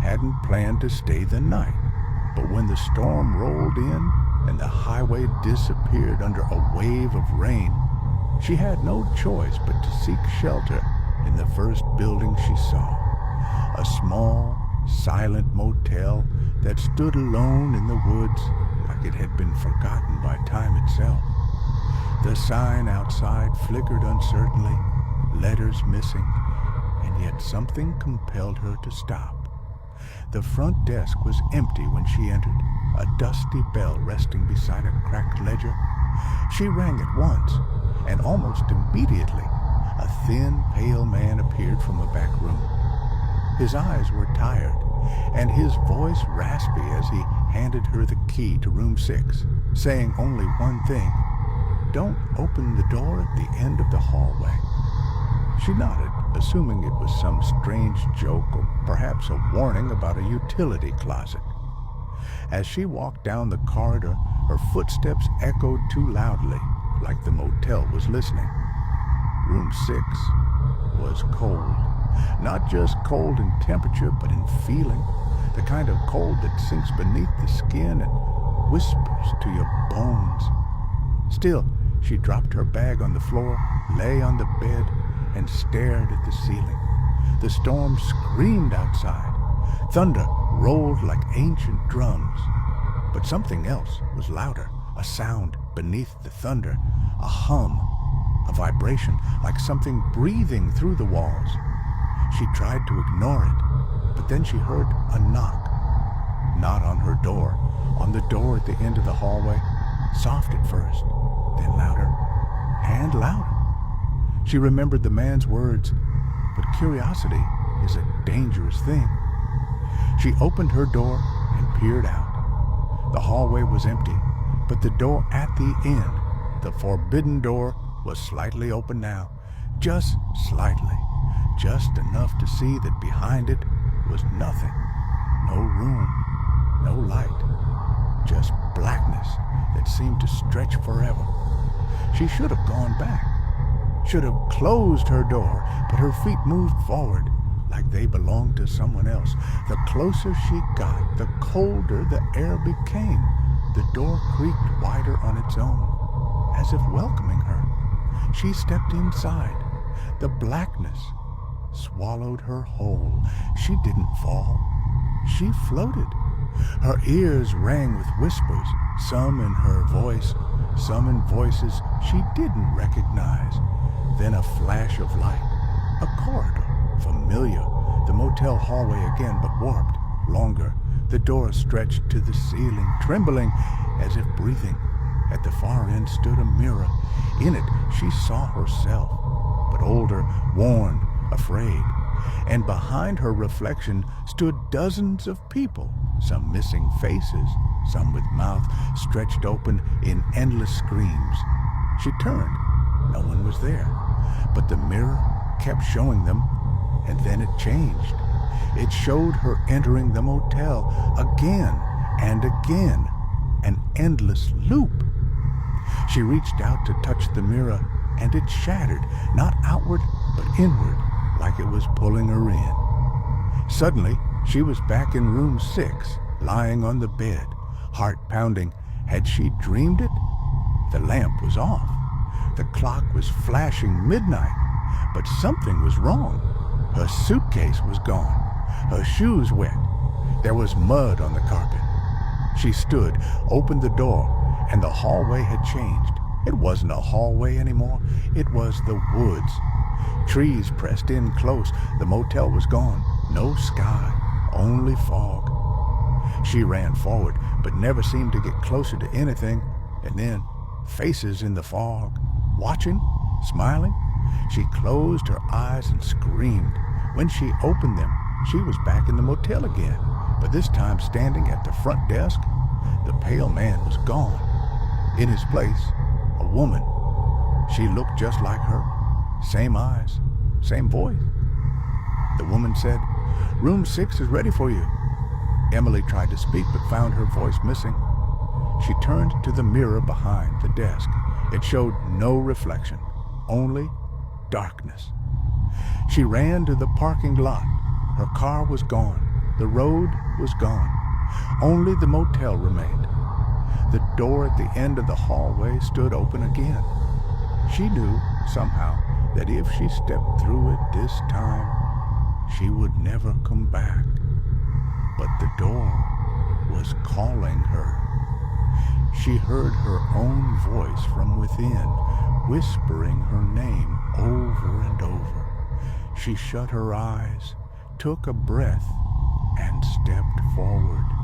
hadn't planned to stay the night. But when the storm rolled in and the highway disappeared under a wave of rain, she had no choice but to seek shelter in the first building she saw. A small, silent motel that stood alone in the woods like it had been forgotten by time itself. The sign outside flickered uncertainly, letters missing, and yet something compelled her to stop. The front desk was empty when she entered, a dusty bell resting beside a cracked ledger. She rang at once, and almost immediately, a thin, pale man appeared from a back room. His eyes were tired, and his voice raspy as he handed her the key to room 6, saying only one thing: "Don't open the door at the end of the hallway." She nodded, assuming it was some strange joke or perhaps a warning about a utility closet. As she walked down the corridor, her footsteps echoed too loudly, like the motel was listening. Room 6 was cold. Not just cold in temperature, but in feeling. The kind of cold that sinks beneath the skin and whispers to your bones. Still, she dropped her bag on the floor, lay on the bed, and stared at the ceiling. The storm screamed outside. Thunder rolled like ancient drums. But something else was louder, a sound beneath the thunder, a hum, a vibration like something breathing through the walls. She tried to ignore it, but then she heard a knock. Not on her door, on the door at the end of the hallway, soft at first, then louder, and louder. She remembered the man's words, but curiosity is a dangerous thing. She opened her door and peered out. The hallway was empty, but the door at the end, the forbidden door, was slightly open now, just slightly, just enough to see that behind it was nothing. No room, no light, just blackness that seemed to stretch forever. She should have gone back, should have closed her door, but her feet moved forward like they belonged to someone else. The closer she got, the colder the air became. The door creaked wider on its own, as if welcoming her. She stepped inside. The blackness swallowed her whole. She didn't fall. She floated. Her ears rang with whispers, some in her voice, some in voices she didn't recognize. Then a flash of light, a corridor, familiar, the motel hallway again, but warped, longer. The door stretched to the ceiling, trembling as if breathing. At the far end stood a mirror. In it she saw herself, but older, worn, afraid. And behind her reflection stood dozens of people, some missing faces, some with mouth stretched open in endless screams. She turned. No one was there, but the mirror kept showing them, and then it changed. It showed her entering the motel again and again, an endless loop. She reached out to touch the mirror, and it shattered, not outward, but inward, like it was pulling her in. Suddenly, she was back in room 6, lying on the bed, heart pounding. Had she dreamed it? The lamp was off. The clock was flashing midnight, but something was wrong. Her suitcase was gone, her shoes wet. There was mud on the carpet. She stood, opened the door, and the hallway had changed. It wasn't a hallway anymore. It was the woods. Trees pressed in close. The motel was gone. No sky, only fog. She ran forward, but never seemed to get closer to anything. And then, faces in the fog, watching, smiling. She closed her eyes and screamed. When she opened them, she was back in the motel again, but this time standing at the front desk. The pale man was gone. In his place, a woman. She looked just like her. Same eyes, same voice. The woman said, "Room 6 is ready for you." Emily tried to speak but found her voice missing. She turned to the mirror behind the desk. It showed no reflection, only darkness. She ran to the parking lot. Her car was gone. The road was gone. Only the motel remained. The door at the end of the hallway stood open again. She knew, somehow, that if she stepped through it this time, she would never come back. But the door was calling her. She heard her own voice from within, whispering her name over and over. She shut her eyes, took a breath, and stepped forward.